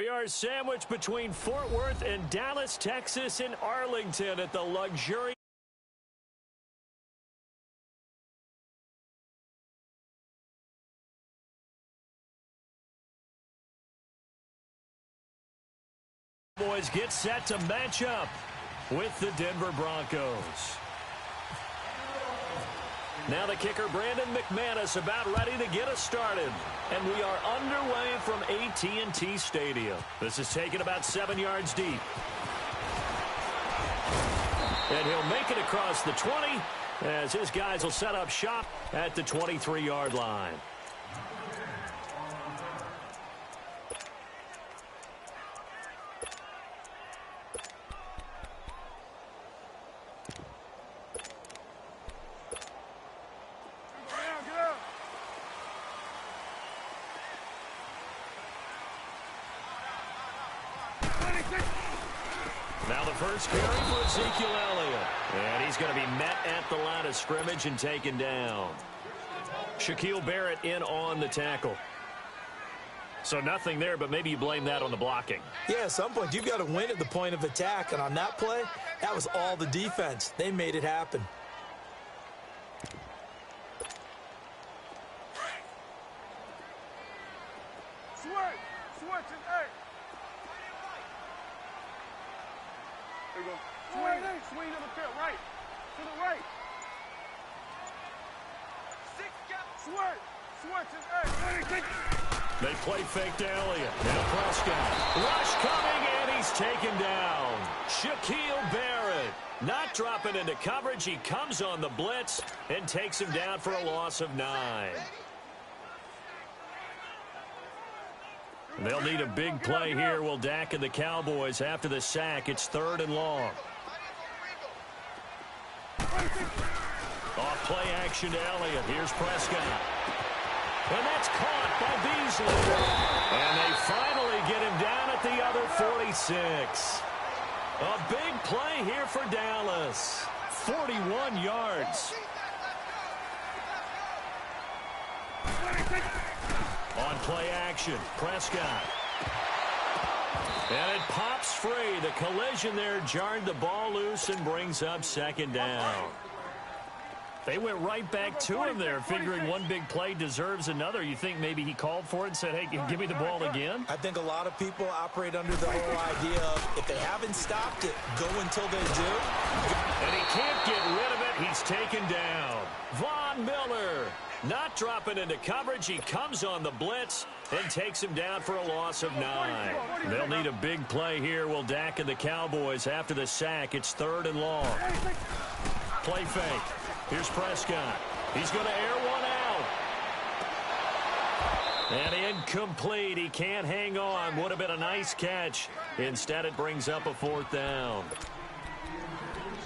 We are sandwiched between Fort Worth and Dallas, Texas, in Arlington at the luxurious Cowboys get set to match up with the Denver Broncos. Now the kicker, Brandon McManus, about ready to get us started. And we are underway from AT&T Stadium. This is taken about 7 yards deep. And he'll make it across the 20 as his guys will set up shop at the 23-yard line. Now the first carry for Ezekiel Elliott. And he's going to be met at the line of scrimmage and taken down. Shaquille Barrett in on the tackle. So nothing there, but maybe you blame that on the blocking. Yeah, at some point you've got to win at the point of attack. And on that play, that was all the defense. They made it happen. Switch and eight. There you go. Swing to the field, right. To the right. Switch and eight. They play fake to Elliott. Now Prescott. Rush coming, and he's taken down. Shaquille Barrett not dropping into coverage. He comes on the blitz and takes him down for a loss of 9. They'll need a big play here. Will Dak and the Cowboys after the sack. It's 3rd and long. Off play action to Elliott. Here's Prescott. And that's caught by Beasley. And they finally get him down at the other 46. A big play here for Dallas. 41 yards. On play action, Prescott. And it pops free. The collision there jarred the ball loose and brings up 2nd down. They went right back to him there, figuring one big play deserves another. You think maybe he called for it and said, hey, give me the ball again? I think a lot of people operate under the whole idea of if they haven't stopped it, go until they do. And he can't get rid of it. He's taken down. Von Miller not dropping into coverage. He comes on the blitz and takes him down for a loss of 9. They'll need a big play here. Will Dak and the Cowboys after the sack. It's 3rd and long. Play fake. Here's Prescott. He's going to air one out. And incomplete. He can't hang on. Would have been a nice catch. Instead, it brings up a 4th down.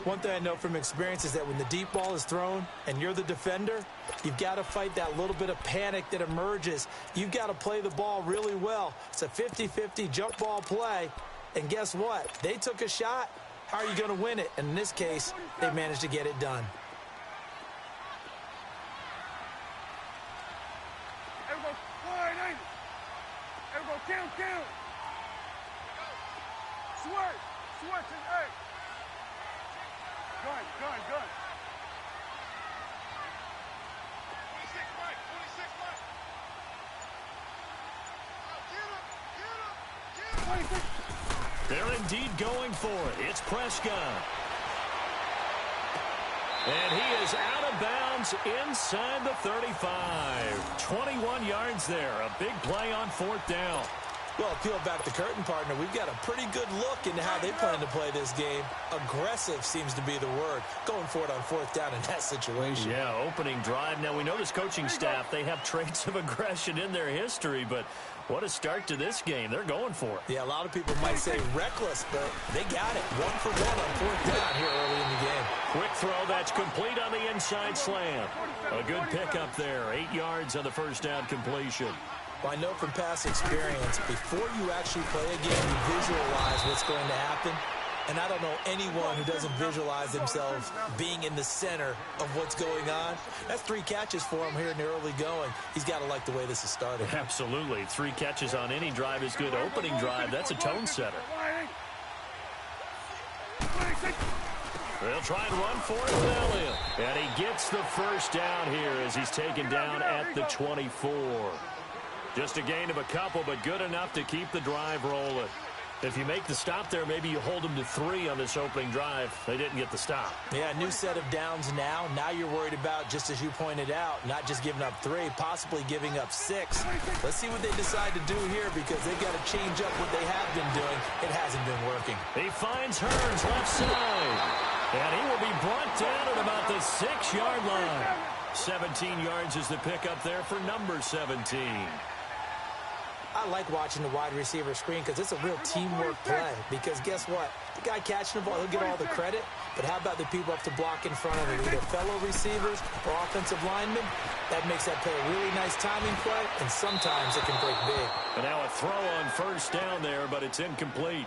One thing I know from experience is that when the deep ball is thrown and you're the defender, you've got to fight that little bit of panic that emerges. You've got to play the ball really well. It's a 50-50 jump ball play. And guess what? They took a shot. How are you going to win it? And in this case, they managed to get it done. Count. Switch and eight. Gun. 26 right. They're indeed going for it. It's Prescott. And he is out of bounds inside the 35. 21 yards there. A big play on 4th down. Well, peel back the curtain, partner. We've got a pretty good look into how they plan to play this game. Aggressive seems to be the word. Going for it on 4th down in that situation. Yeah, opening drive. Now, we know this coaching staff, they have traits of aggression in their history, but what a start to this game. They're going for it. Yeah, a lot of people might say reckless, but they got it. 1 for 1 on 4th down here early in the game. Quick throw. That's complete on the inside slant. A good pickup there. 8 yards on the first down completion. Well, I know from past experience, before you actually play a game, you visualize what's going to happen. And I don't know anyone who doesn't visualize themselves being in the center of what's going on. That's 3 catches for him here in the early going. He's got to like the way this is started. Absolutely. 3 catches on any drive is good. Opening drive, that's a tone setter. They'll try and run for it with Elliott. And he gets the first down here as he's taken down at the 24. Just a gain of a couple, but good enough to keep the drive rolling. If you make the stop there, maybe you hold them to 3 on this opening drive. They didn't get the stop. Yeah, new set of downs now. Now you're worried about, just as you pointed out, not just giving up 3, possibly giving up 6. Let's see what they decide to do here because they've got to change up what they have been doing. It hasn't been working. He finds Hearns left side. And he will be brought down at about the 6-yard line. 17 yards is the pickup there for number 17. I like watching the wide receiver screen because it's a real teamwork play. Because guess what? The guy catching the ball, he'll get all the credit. But how about the people up to block in front of him? Either fellow receivers or offensive linemen. That makes that play a really nice timing play. And sometimes it can break big. And now a throw on first down there, but it's incomplete.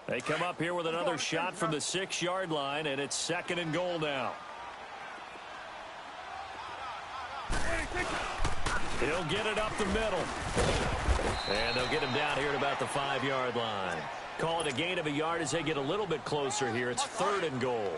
They come up here with another shot from the 6-yard line, and it's 2nd and goal now. He'll get it up the middle. And they'll get him down here at about the 5-yard line. Call it a gain of a yard as they get a little bit closer here. It's 3rd and goal.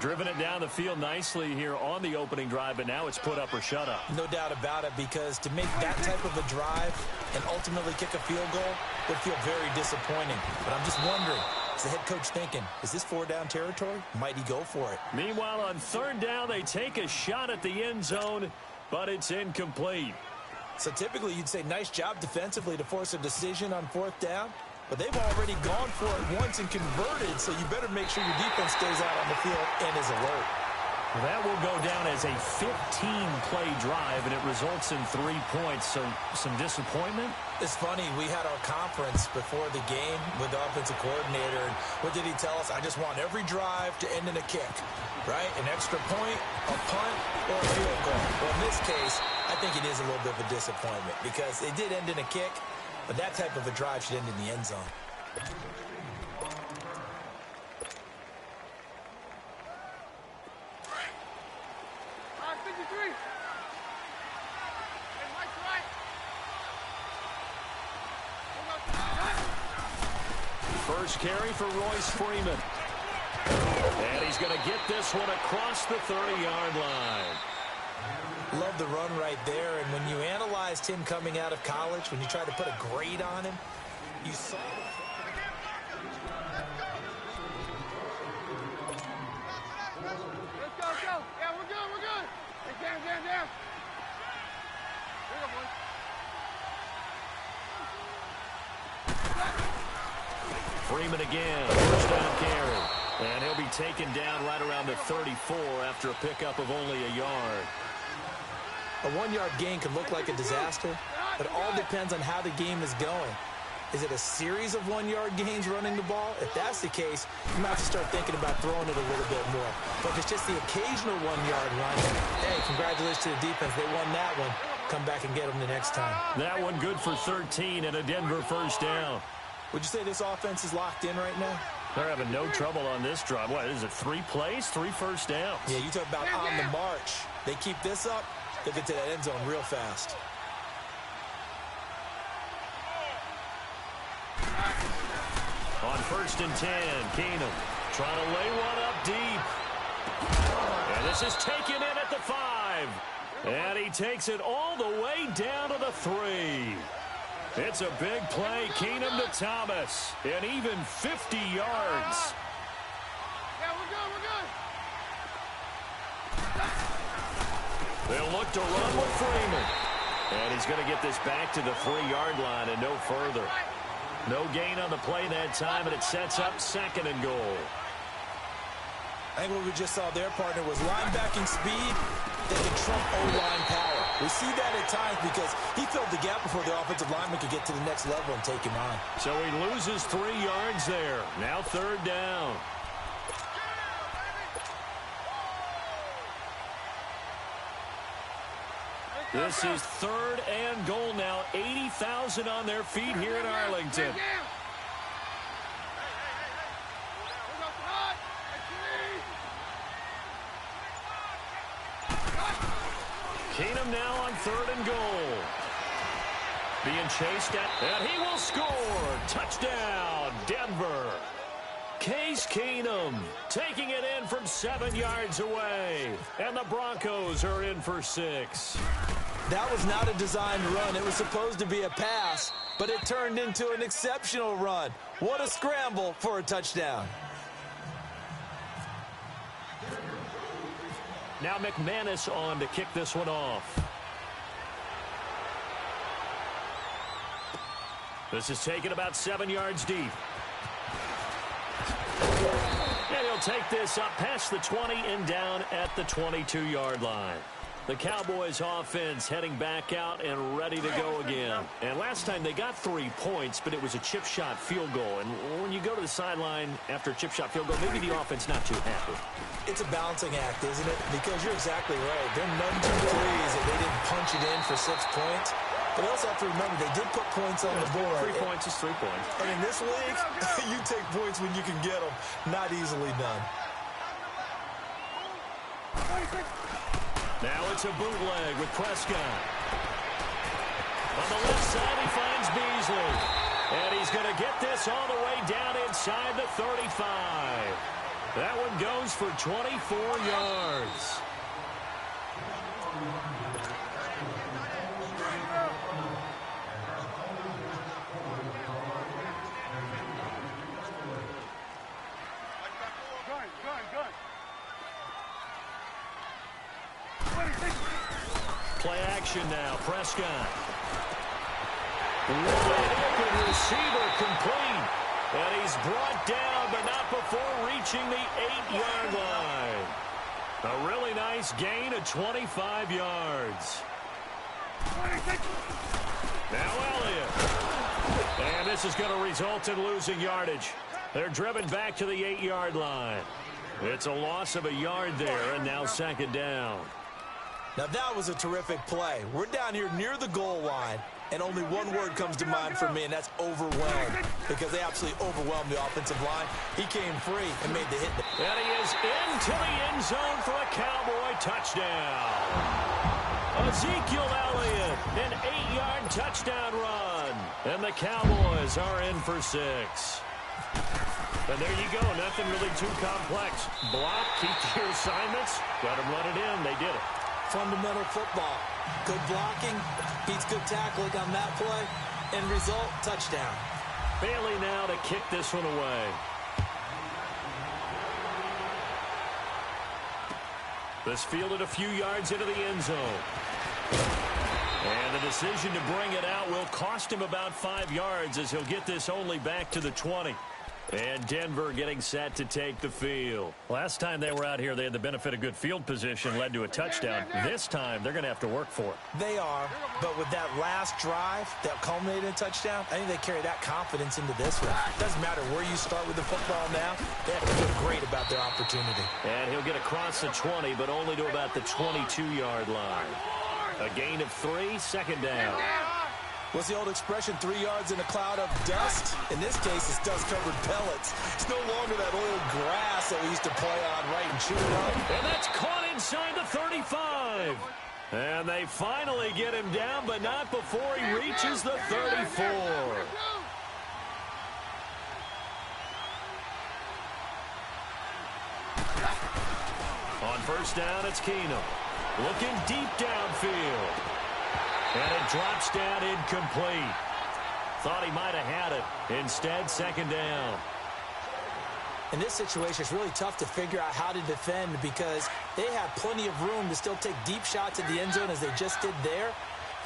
Driven it down the field nicely here on the opening drive, but now it's put up or shut up. No doubt about it, because to make that type of a drive and ultimately kick a field goal would feel very disappointing. But I'm just wondering, is the head coach thinking, is this 4-down territory? Might he go for it? Meanwhile, on 3rd down, they take a shot at the end zone, but it's incomplete. So typically you'd say nice job defensively to force a decision on 4th down. But they've already gone for it once and converted, so you better make sure your defense stays out on the field and is alert. That will go down as a 15-play drive, and it results in 3 points. So some disappointment? It's funny. We had our conference before the game with the offensive coordinator, and what did he tell us? I just want every drive to end in a kick, right? An extra point, a punt, or a field goal. Well, in this case, I think it is a little bit of a disappointment because it did end in a kick. But that type of a drive should end in the end zone. First carry for Royce Freeman. And he's going to get this one across the 30-yard line. Love the run right there, and when you analyzed him coming out of college, when you tried to put a grade on him, you saw... Let's go, let's go. Yeah, we're good, we're good. Hey, down. Here you go, boy. Freeman again, first down carry. And he'll be taken down right around the 34 after a pickup of only a yard. A 1-yard gain can look like a disaster, but it all depends on how the game is going. Is it a series of 1-yard gains running the ball? If that's the case, you might have to start thinking about throwing it a little bit more. But if it's just the occasional 1-yard run, hey, congratulations to the defense. They won that one. Come back and get them the next time. That one good for 13 and a Denver first down. Would you say this offense is locked in right now? They're having no trouble on this drive. What is it, 3 plays, 3 first downs? Yeah, you talk about on the march. They keep this up, they'll get to that end zone real fast. On 1st and 10, Keenum trying to lay one up deep. And this is taken in at the 5. And he takes it all the way down to the 3. It's a big play, Keenum to Thomas, and even 50 yards. Yeah, we're good. They'll look to run with Freeman. And he's going to get this back to the 3-yard line and no further. No gain on the play that time, and it sets up 2nd and goal. I think what we just saw there, partner, was linebacking speed that can trump O-line power. We see that at times because he filled the gap before the offensive lineman could get to the next level and take him on. So he loses 3 yards there. Now 3rd down. This is 3rd and goal now. 80,000 on their feet here in Arlington. Keenum now on 3rd and goal. Being chased at, and he will score. Touchdown, Denver. Case Keenum taking it in from 7 yards away. And the Broncos are in for 6. That was not a designed run. It was supposed to be a pass, but it turned into an exceptional run. What a scramble for a touchdown. Now McManus on to kick this one off. This is taken about 7 yards deep. And he'll take this up past the 20 and down at the 22-yard line. The Cowboys offense heading back out and ready to go again. And last time they got 3 points, but it was a chip shot field goal. And when you go to the sideline after a chip shot field goal, maybe the offense not too happy. It's a balancing act, isn't it? Because you're exactly right. They're none too pleased that they didn't punch it in for 6 points. But you also have to remember they did put points on the board. 3 points is 3 points. And in this league, you take points when you can get them. Not easily done. Now it's a bootleg with Prescott. On the left side, he finds Beasley. And he's going to get this all the way down inside the 35. That one goes for 24 yards. Play action now. Prescott. Wide open receiver complete. And he's brought down, but not before reaching the 8-yard line. A really nice gain of 25 yards. Now Elliott. And this is going to result in losing yardage. They're driven back to the 8-yard line. It's a loss of a yard there, and now 2nd down. Now that was a terrific play. We're down here near the goal line, and only one word comes to mind for me, and that's overwhelmed, because they absolutely overwhelmed the offensive line. He came free and made the hit. And he is into the end zone for a Cowboy touchdown. Ezekiel Elliott, an 8-yard touchdown run. And the Cowboys are in for 6. And there you go. Nothing really too complex. Block, keep your assignments. Got them run it in. They did it. Fundamental football. Good blocking, beats good tackling on that play, and result, touchdown. Bailey now to kick this one away. This fielded a few yards into the end zone. And the decision to bring it out will cost him about 5 yards as he'll get this only back to the 20. And Denver getting set to take the field. Last time they were out here, they had the benefit of good field position, led to a touchdown. This time, they're going to have to work for it. They are, but with that last drive that culminated in a touchdown, I think they carry that confidence into this one. It doesn't matter where you start with the football now. They have to feel great about their opportunity. And he'll get across the 20, but only to about the 22-yard line. A gain of 3, 2nd down. What's the old expression, 3 yards in a cloud of dust? In this case, it's dust-covered pellets. It's no longer that old grass that we used to play on right and chew it up. And that's caught inside the 35. And they finally get him down, but not before he reaches the 34. On 1st down, it's Keenum. Looking deep downfield. And it drops down incomplete. Thought he might have had it. Instead, 2nd down. In this situation, it's really tough to figure out how to defend because they have plenty of room to still take deep shots at the end zone as they just did there.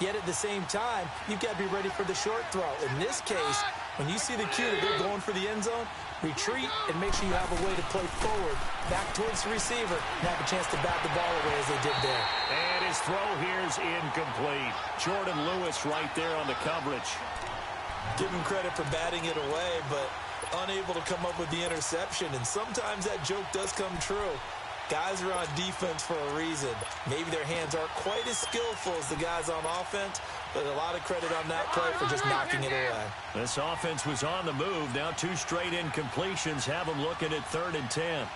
Yet at the same time, you've got to be ready for the short throw. In this case, when you see the cue that they're going for the end zone, retreat and make sure you have a way to play forward, back towards the receiver, and have a chance to bat the ball away as they did there. And his throw here's incomplete. Jordan Lewis right there on the coverage. Give him credit for batting it away, but unable to come up with the interception. And sometimes that joke does come true. Guys are on defense for a reason. Maybe their hands aren't quite as skillful as the guys on offense, but a lot of credit on that play for just knocking it away. This offense was on the move. Now 2 straight incompletions have them looking at 3rd and 10.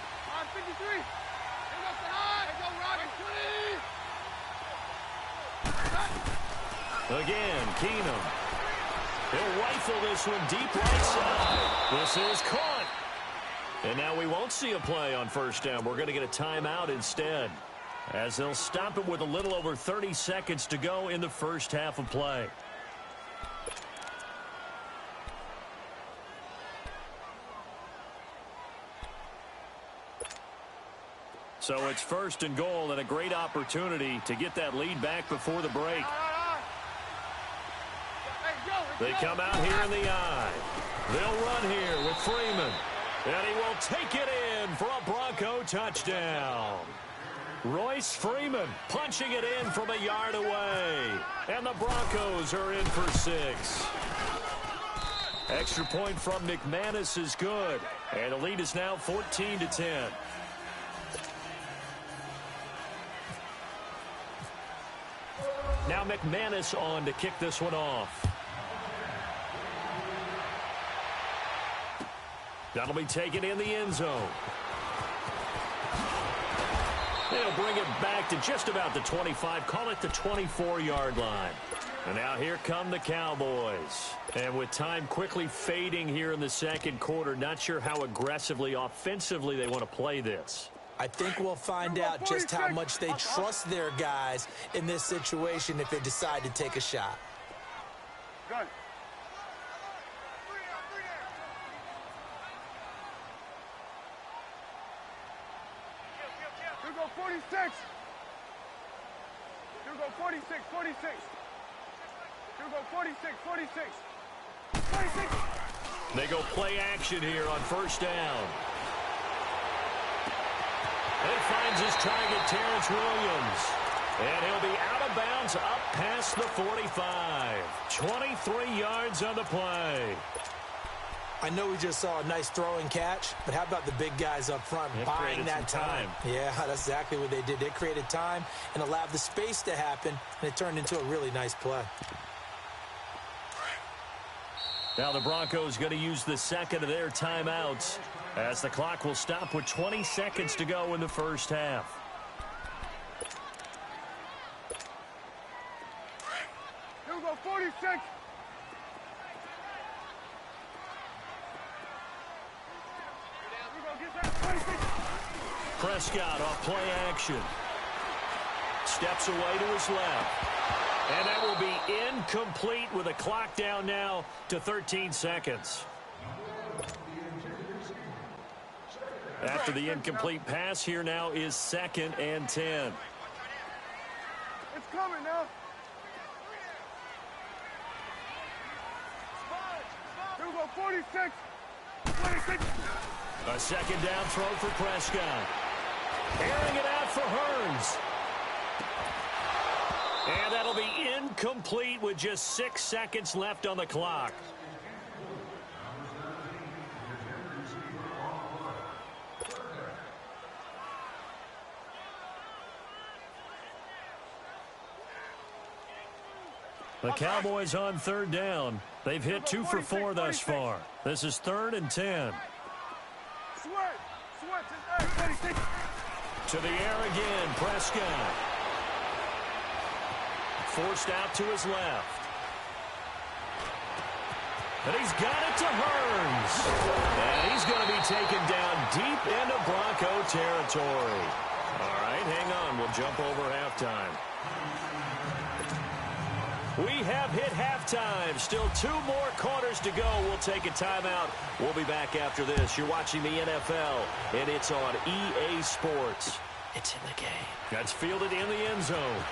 Again, Keenum. He'll rifle this one deep right side. This is caught. And now we won't see a play on 1st down. We're going to get a timeout instead, as they'll stop it with a little over 30 seconds to go in the first half of play. So it's 1st and goal and a great opportunity to get that lead back before the break. They come out here in the eye. They'll run here with Freeman. And he will take it in for a Bronco touchdown. Royce Freeman punching it in from a yard away. And the Broncos are in for 6. Extra point from McManus is good. And the lead is now 14-10. Now McManus on to kick this one off. That'll be taken in the end zone. They'll bring it back to just about the 25. Call it the 24-yard line. And now here come the Cowboys. And with time quickly fading here in the 2nd quarter, not sure how aggressively, offensively they want to play this. I think we'll find out just how much they trust their guys in this situation if they decide to take a shot. Good. Here go 46. Here go 46, 46. Here go 46, 46. 46. They go play action here on 1st down. And finds his target, Terrence Williams. And he'll be out of bounds up past the 45. 23 yards on the play. I know we just saw a nice throwing catch, but how about the big guys up front buying that time? Yeah, that's exactly what they did. They created time and allowed the space to happen, and it turned into a really nice play. Now the Broncos going to use the 2nd of their timeouts, as the clock will stop with 20 seconds to go in the first half. Here we go, 46. Prescott off play action. Steps away to his left. And that will be incomplete with a clock down now to 13 seconds. After the incomplete pass, here now is 2nd and 10. It's coming now. Here we go, 46. 26. A 2nd down throw for Prescott. Airing it out for Hearns. And that'll be incomplete with just 6 seconds left on the clock. The Cowboys on 3rd down. They've hit 2 for 4 thus far. This is 3rd and 10. To the air again, Prescott. Forced out to his left. And he's got it to Hearns. And he's going to be taken down deep into Bronco territory. All right, hang on. We'll jump over halftime. We have hit halftime. Still 2 more quarters to go. We'll take a timeout. We'll be back after this. You're watching the NFL, and it's on EA Sports. It's in the game. That's fielded in the end zone.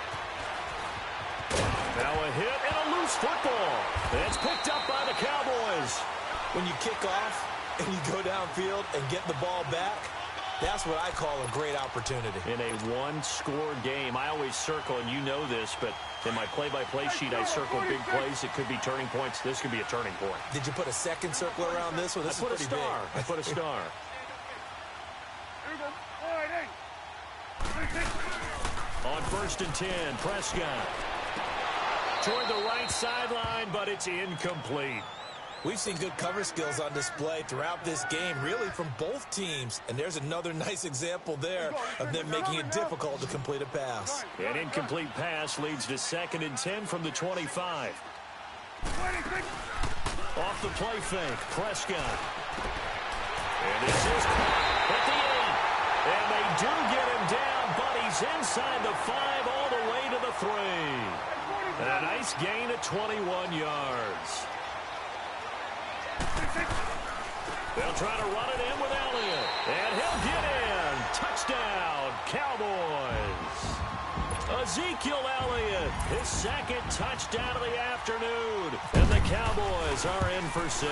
Now a hit and a loose football. It's picked up by the Cowboys. When you kick off and you go downfield and get the ball back, that's what I call a great opportunity. In a one-score game, I always circle, and you know this, but in my play-by-play sheet, I circle big plays. It could be turning points. This could be a turning point. Did you put a 2nd circle around this one? This I put a star. I put a star. Here we go. 48. On 1st and 10, Prescott. Toward the right sideline, but it's incomplete. We've seen good cover skills on display throughout this game, really from both teams. And there's another nice example there of them making it difficult to complete a pass. An incomplete pass leads to 2nd and 10 from the 25. Off the play fake, Prescott. And this is caught at the 8. And they do get him down, but he's inside the 5 all the way to the 3. And a nice gain of 21 yards. They'll try to run it in with Elliott. And he'll get in. Touchdown, Cowboys. Ezekiel Elliott, his 2nd touchdown of the afternoon. And the Cowboys are in for 6.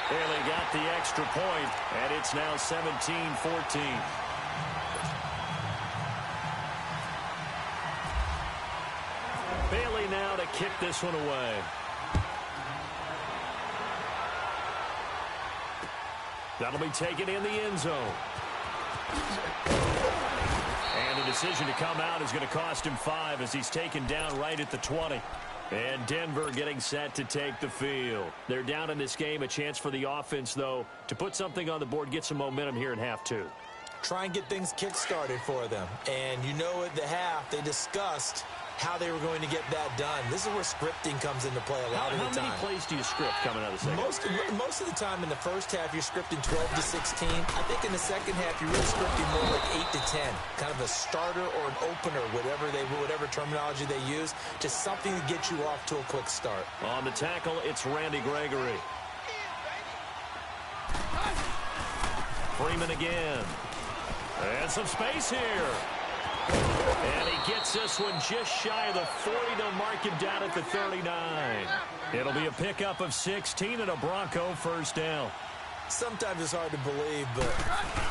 Bailey got the extra point, and it's now 17-14. Bailey now to kick this one away. That'll be taken in the end zone. And the decision to come out is going to cost him 5 as he's taken down right at the 20. And Denver getting set to take the field. They're down in this game. A chance for the offense, though, to put something on the board, get some momentum here in half 2. Try and get things kick-started for them. And you know at the half, they discussed how they were going to get that done. This is where scripting comes into play a lot of the time. How many plays do you script coming out of the second? Most of the time in the first half, you're scripting 12 to 16. I think in the second half, you're really scripting more like 8 to 10. Kind of a starter or an opener, whatever terminology they use. Just something to get you off to a quick start. On the tackle, it's Randy Gregory. Freeman again. And some space here. And he gets this one just shy of the 40. They'll mark him down at the 39. It'll be a pickup of 16 and a Bronco first down. Sometimes it's hard to believe, but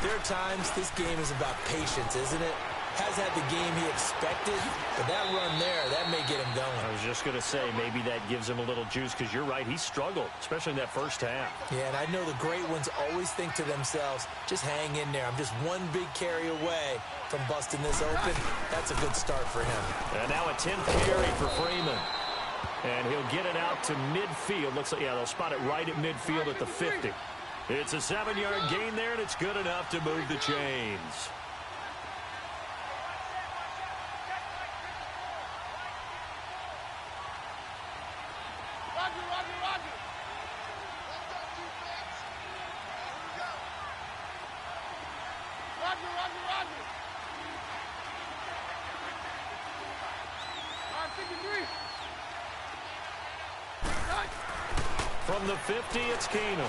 there are times this game is about patience, isn't it? Has had the game he expected, but that run there, that may get him going. I was just going to say, maybe that gives him a little juice, because you're right, he struggled, especially in that first half. Yeah, and I know the great ones always think to themselves, just hang in there. I'm just one big carry away from busting this open. That's a good start for him. And now a 10th carry for Freeman. And he'll get it out to midfield. Looks like, yeah, they'll spot it right at midfield at the 50. It's a 7-yard gain there, and it's good enough to move the chains. From the 50, it's Keenum.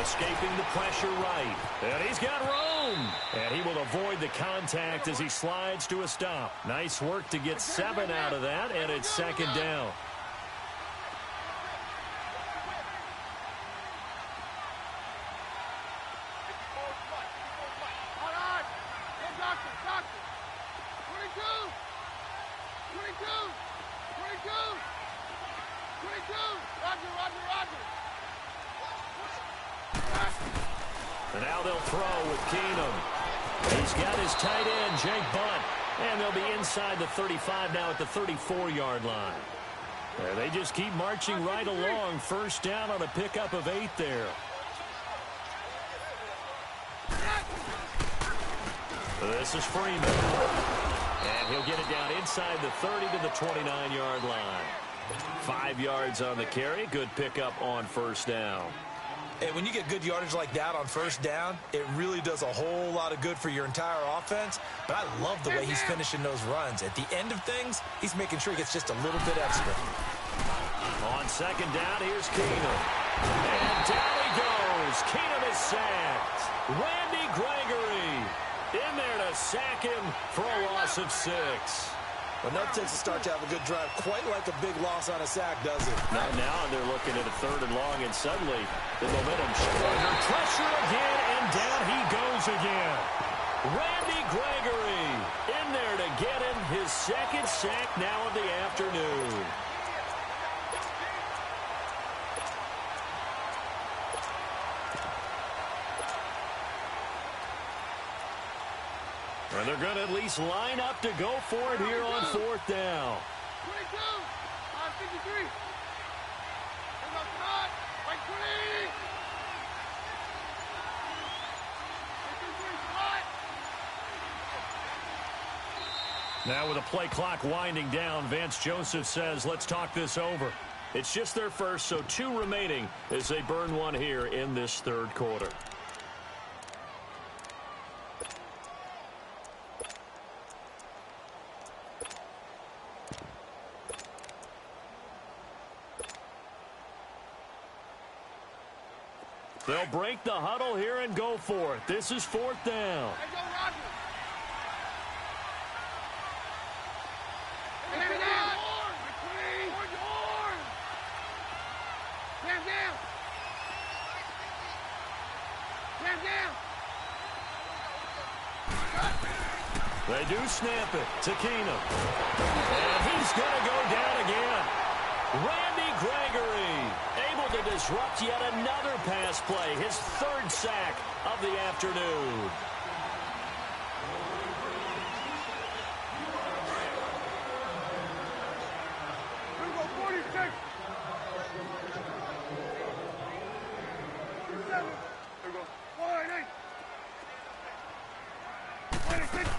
Escaping the pressure right. And he's got room. And he will avoid the contact as he slides to a stop. Nice work to get 7 out of that, and it's 2nd down. And now they'll throw with Keenum. He's got his tight end, Jake Butt. And they'll be inside the 35 now at the 34-yard line. And they just keep marching right along. First down on a pickup of 8 there. This is Freeman. And he'll get it down inside the 30 to the 29-yard line. 5 yards on the carry. Good pickup on first down. And when you get good yardage like that on first down, it really does a whole lot of good for your entire offense. But I love the way he's finishing those runs. At the end of things, he's making sure he gets just a little bit extra. On 2nd down, here's Keenum. And down he goes. Keenum is sacked. Randy Gregory in there to sack him for a loss of 6. But no takes a start to have a good drive, quite like a big loss on a sack, does it? Now they're looking at a 3rd and long, and suddenly the momentum under pressure again, and down he goes again. Randy Gregory in there to get him his 2nd sack now of the afternoon. And they're going to at least line up to go for it here on 4th down. 22, 53. Right 20. Now with the play clock winding down, Vance Joseph says, let's talk this over. It's just their first, so 2 remaining as they burn one here in this 3rd quarter. They'll break the huddle here and go for it. This is 4th down. They do snap it to Keenum. And he's going to go down again. Randy Gregory able to disrupt yet another pass play. His 3rd sack of the afternoon. Here we go, 46. 7. Here we go. 26.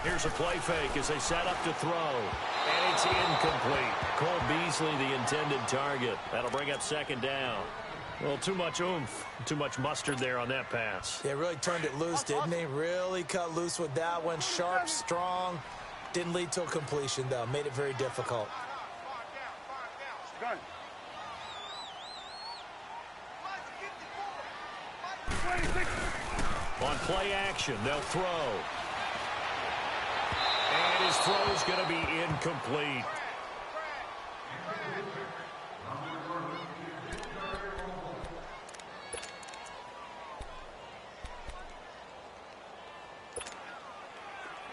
Here's a play fake as they set up to throw. And it's incomplete. Cole Beasley, the intended target. That'll bring up 2nd down. Well, too much oomph, too much mustard there on that pass. They really turned it loose, didn't they? Really cut loose with that one. Sharp, strong. Didn't lead to a completion, though. Made it very difficult. Done. 26. On play action, they'll throw. And his throw's going to be incomplete.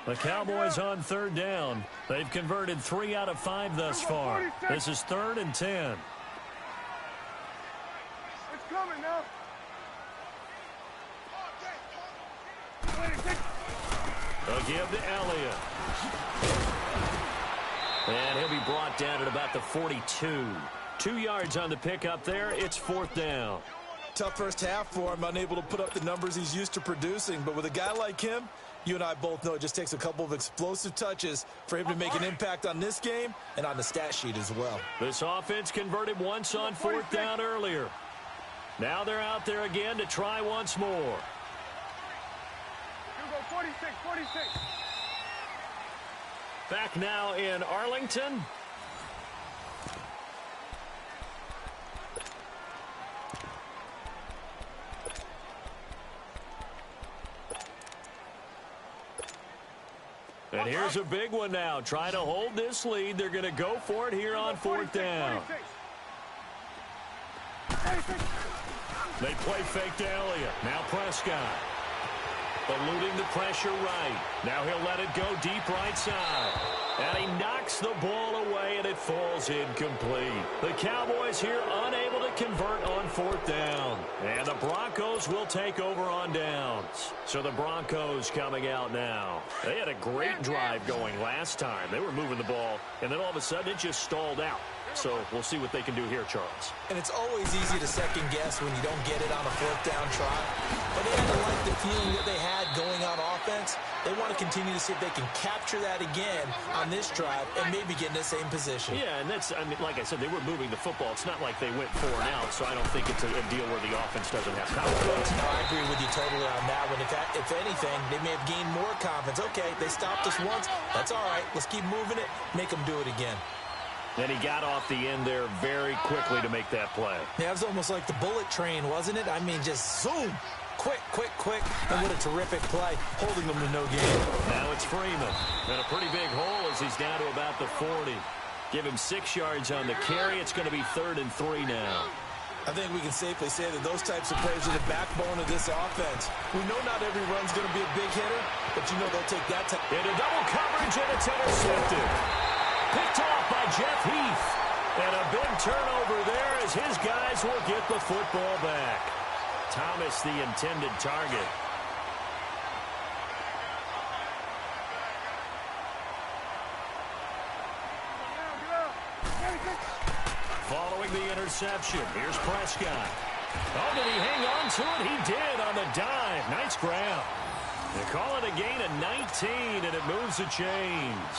The Cowboys on 3rd down. They've converted 3 out of 5 thus far. This is 3rd and 10. It's coming now. 26. They'll give to Elliott. And he'll be brought down at about the 42. 2 yards on the pickup there. It's 4th down. Tough first half for him, unable to put up the numbers he's used to producing. But with a guy like him, you and I both know it just takes a couple of explosive touches for him to make an impact on this game and on the stat sheet as well. This offense converted once on 4th down earlier. Now they're out there again to try once more. Here we go, 46, 46. Back now in Arlington. And here's a big one now. Trying to hold this lead. They're going to go for it here on 4th down. 46. They play fake to Elliott. Now Prescott. Eluding the pressure right. Now he'll let it go deep right side. And he knocks the ball away, and it falls incomplete. The Cowboys here unable to convert on 4th down. And the Broncos will take over on downs. So the Broncos coming out now. They had a great drive going last time. They were moving the ball, and then all of a sudden it just stalled out. So we'll see what they can do here, Charles. And it's always easy to second guess when you don't get it on a 4th down try. But they had to like the feeling that they had going on offense. They want to continue to see if they can capture that again on this drive and maybe get in the same position. Yeah, and that's, I mean, like I said, they were moving the football. It's not like they went 4 and out, so I don't think it's a deal where the offense doesn't have confidence. No, I agree with you totally on that one. If anything, they may have gained more confidence. Okay, they stopped us once. That's all right. Let's keep moving it. Make them do it again. And he got off the end there very quickly to make that play. Yeah, it was almost like the bullet train, wasn't it? I mean, just zoom. Quick, quick, quick. And what a terrific play, holding them to no gain. Now it's Freeman. And a pretty big hole as he's down to about the 40. Give him 6 yards on the carry. It's going to be 3rd and 3 now. I think we can safely say that those types of plays are the backbone of this offense. We know not every run's going to be a big hitter, but you know they'll take that time. Into double coverage, and it's intercepted. Picked off by Jeff Heath. And a big turnover there as his guys will get the football back. Thomas, the intended target. the interception. Here's Prescott. Oh, did he hang on to it? He did on the dive. Nice grab. They call it a gain of 19, and it moves the chains.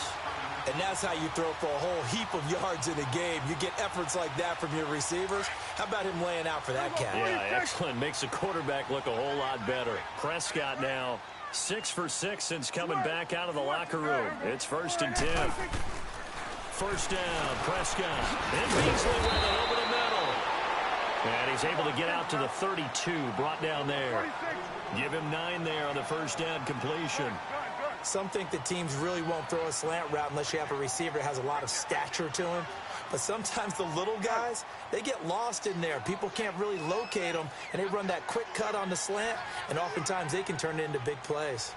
And that's how you throw for a whole heap of yards in a game. You get efforts like that from your receivers. How about him laying out for that catch? Yeah, excellent. Makes the quarterback look a whole lot better. Prescott now 6 for 6 since coming back out of the locker room. It's 1st and 10. First down, Prescott. And Beasley with it over the middle. And he's able to get out to the 32, brought down there. Give him 9 there on the first down completion. Some think that teams really won't throw a slant route unless you have a receiver that has a lot of stature to him. But sometimes the little guys, they get lost in there. People can't really locate them, and they run that quick cut on the slant, and oftentimes they can turn it into big plays.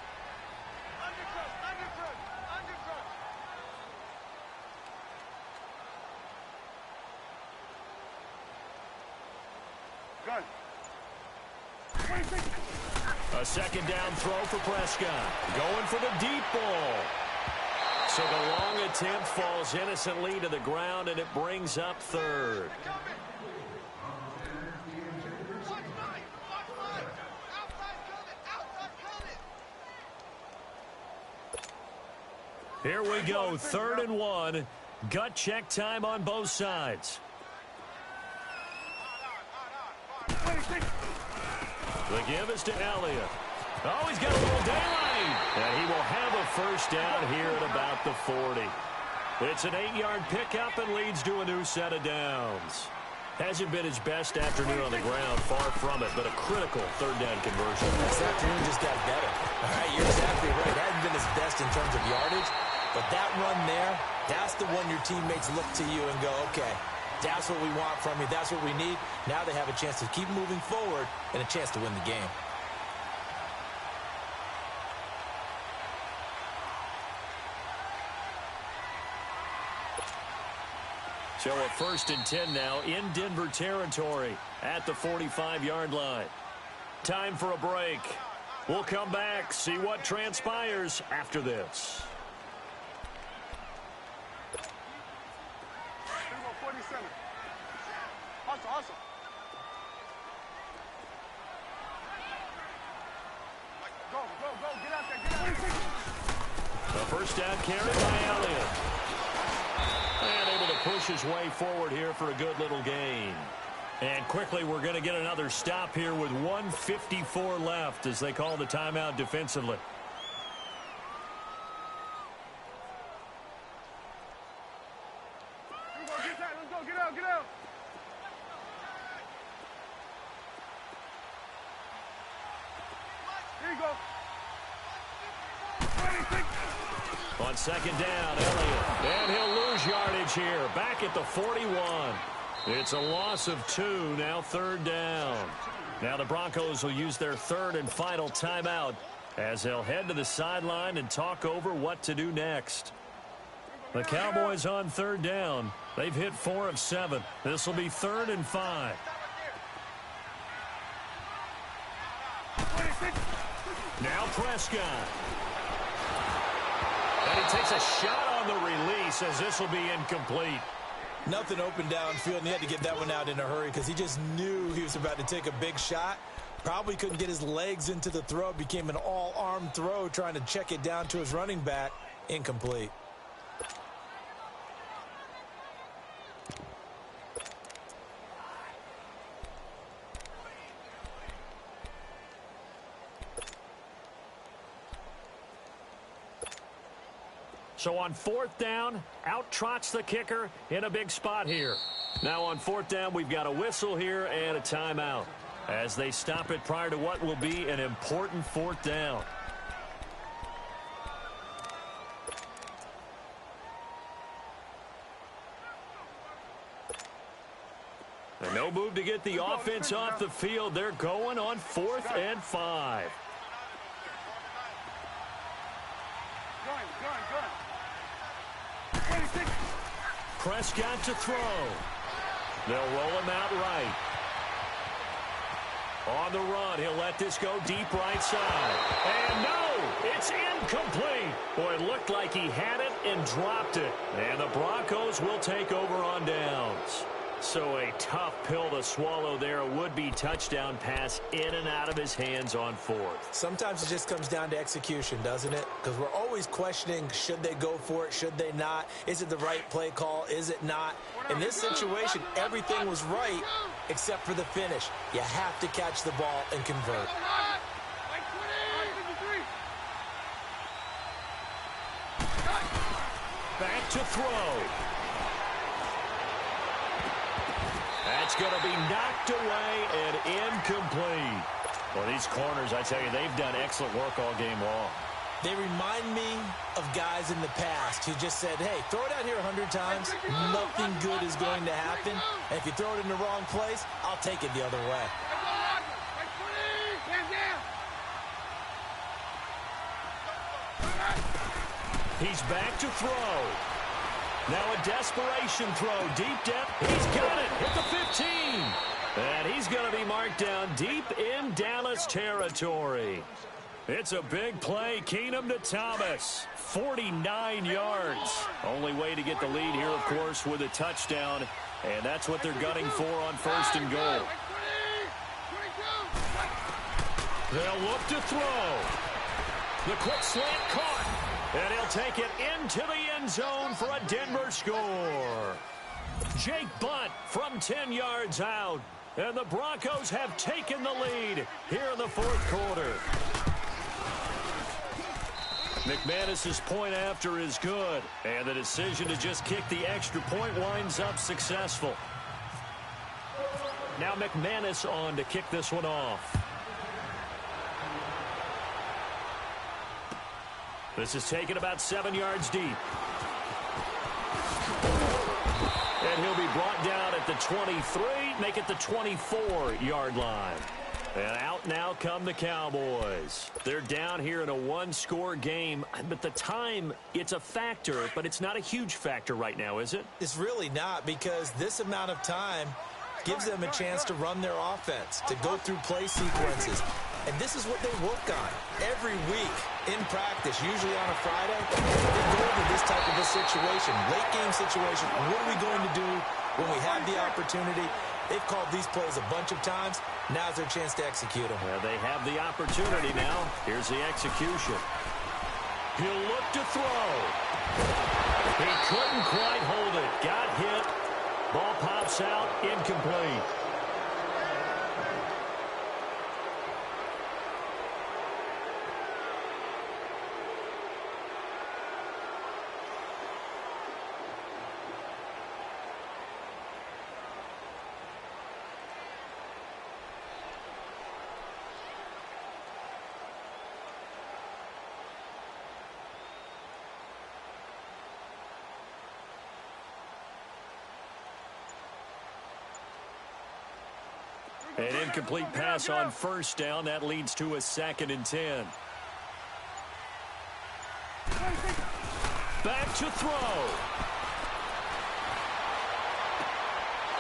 A second down throw for Prescott. Going for the deep ball. So the long attempt falls innocently to the ground, and it brings up 3rd. Here we go, 3rd and 1. Gut check time on both sides. The give is to Elliott. Oh, he's got a little daylight. And he will have a first down here at about the 40. It's an 8-yard pickup and leads to a new set of downs. Hasn't been his best afternoon on the ground, far from it, but a critical 3rd down conversion. This afternoon just got better. All right, you're exactly right. Hasn't been his best in terms of yardage, but that run there, that's the one your teammates look to you and go, okay, that's what we want from you. That's what we need. Now they have a chance to keep moving forward and a chance to win the game. So a 1st and 10 now in Denver territory at the 45-yard line. Time for a break. We'll come back, see what transpires after this. 47. Hustle. Go. Get out there. The first down carry by Elliott. And able to push his way forward here for a good little gain. And quickly we're going to get another stop here with 1:54 left as they call the timeout defensively. Get out. Here you go. On second down, Elliott. And he'll lose yardage here. Back at the 41. It's a loss of 2. Now 3rd down. Now the Broncos will use their 3rd and final timeout as they'll head to the sideline and talk over what to do next. The Cowboys on 3rd down. They've hit 4 of 7. This will be 3rd and 5. Now Prescott. And he takes a shot on the release as this will be incomplete. Nothing open downfield, and he had to get that one out in a hurry because he just knew he was about to take a big shot. Probably couldn't get his legs into the throw. Became an all-arm throw trying to check it down to his running back. Incomplete. So on 4th down, out trots the kicker in a big spot here. Now on 4th down, we've got a whistle here and a timeout as they stop it prior to what will be an important 4th down. And no move to get the offense off the field. They're going on 4th and 5. Prescott to throw. They'll roll him out right. On the run, he'll let this go deep right side. And no, it's incomplete. Boy, it looked like he had it and dropped it. And the Broncos will take over on downs. So a tough pill to swallow there. A would-be touchdown pass in and out of his hands on fourth. Sometimes it just comes down to execution, doesn't it? Because we're always questioning, should they go for it, should they not? Is it the right play call, is it not? In this situation, everything was right except for the finish. You have to catch the ball and convert. Back to throw. That's going to be knocked away and incomplete. Well, these corners, I tell you, they've done excellent work all game long. They remind me of guys in the past who just said, hey, throw it out here 100 times. Nothing good is going to happen. And if you throw it in the wrong place, I'll take it the other way. He's back to throw. Now a desperation throw, deep depth. He's got it, hit the 15. And he's going to be marked down deep in Dallas territory. It's a big play, Keenum to Thomas. 49 yards. Only way to get the lead here, of course, with a touchdown. And that's what they're gunning for on 1st and goal. They'll look to throw. The quick slant caught. And he'll take it into the end zone for a Denver score. Jake Butt from 10 yards out. And the Broncos have taken the lead here in the 4th quarter. McManus's point after is good. And the decision to just kick the extra point winds up successful. Now McManus on to kick this one off. This is taken about 7 yards deep. And he'll be brought down at the 23, make it the 24-yard line. And out now come the Cowboys. They're down here in a one-score game, but the time, it's a factor, but it's not a huge factor right now, is it? It's really not, because this amount of time gives them a chance to run their offense, to go through play sequences. And this is what they work on every week in practice, usually on a Friday. They go over this type of a situation, late game situation. What are we going to do when we have the opportunity? They've called these plays a bunch of times. Now's their chance to execute them. Well, they have the opportunity now. Here's the execution. He'll look to throw. He couldn't quite hold it. Got hit. Ball pops out. Incomplete. An incomplete pass on 1st down. That leads to a 2nd and 10. Back to throw.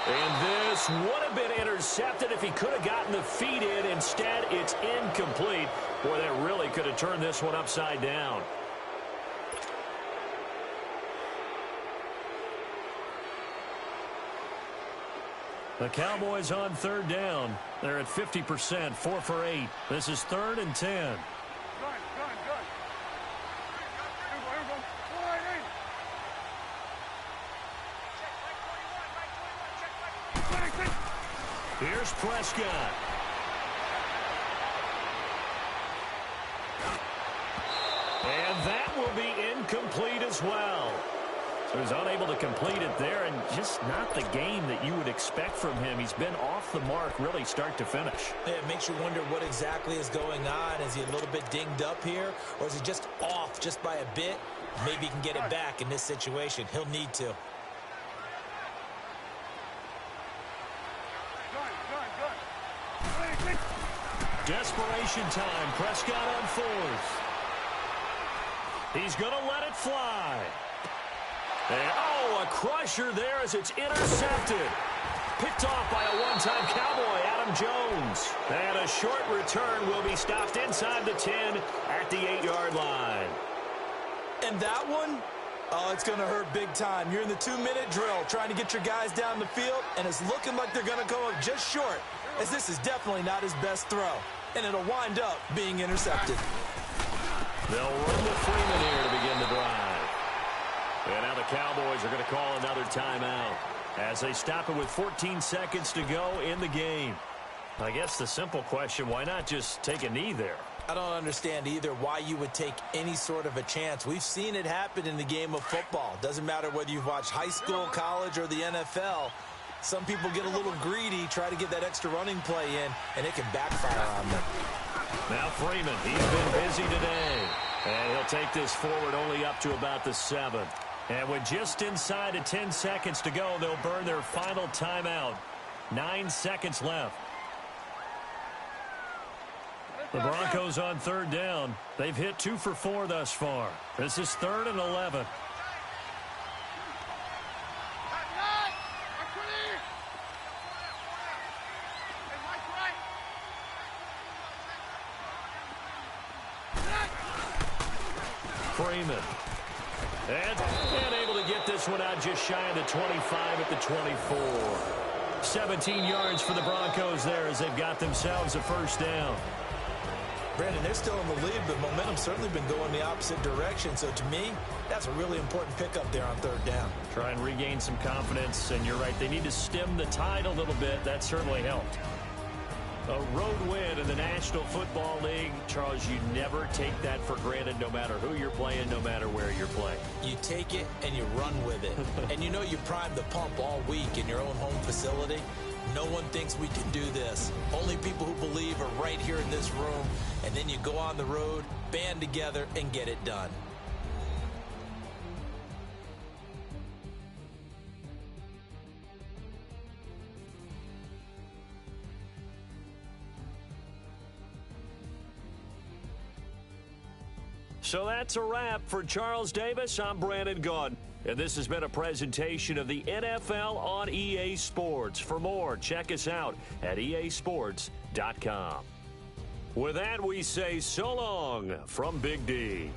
And this would have been intercepted if he could have gotten the feet in. Instead, it's incomplete. Boy, that really could have turned this one upside down. The Cowboys on 3rd down. They're at 50%, 4 for 8. This is 3rd and 10. Good. Here's Prescott. And that will be incomplete as well. So he's unable to complete it there, and just not the game that you would expect from him. He's been off the mark really start to finish. Yeah, it makes you wonder what exactly is going on. Is he a little bit dinged up here, or is he just off just by a bit? Maybe he can get it back in this situation. He'll need to. Desperation time. Prescott on 4th. He's going to let it fly. And, oh, a crusher there as it's intercepted. Picked off by a one-time Cowboy, Adam Jones. And a short return will be stopped inside the 10 at the 8-yard line. And that one, Oh, it's going to hurt big time. You're in the 2-minute drill trying to get your guys down the field, and it's looking like they're going to come up just short, as this is definitely not his best throw, and it'll wind up being intercepted. They'll run with Freeman here to begin the drive. And now the Cowboys are going to call another timeout as they stop it with 14 seconds to go in the game. I guess the simple question, why not just take a knee there? I don't understand either why you would take any sort of a chance. We've seen it happen in the game of football. Doesn't matter whether you've watched high school, college, or the NFL. Some people get a little greedy, try to get that extra running play in, and it can backfire on them. Now Freeman, he's been busy today. And he'll take this forward only up to about the 7. And with just inside of 10 seconds to go, they'll burn their final timeout. 9 seconds left. The Broncos on 3rd down. They've hit 2 for 4 thus far. This is 3rd and 11. Freeman. And able to get this one out just shy of the 25 at the 24. 17 yards for the Broncos there as they've got themselves a 1st down. Brandon, they're still in the lead, but momentum's certainly been going the opposite direction. So to me, that's a really important pickup there on 3rd down. Try and regain some confidence, and you're right, they need to stem the tide a little bit. That certainly helped. A road win in the National Football League. Charles, you never take that for granted no matter who you're playing, no matter where you're playing. You take it and you run with it. And you know you primed the pump all week in your own home facility. No one thinks we can do this. Only people who believe are right here in this room. And then you go on the road, band together, and get it done. So that's a wrap for Charles Davis. I'm Brandon Gaudin. And this has been a presentation of the NFL on EA Sports. For more, check us out at easports.com. With that, we say so long from Big D.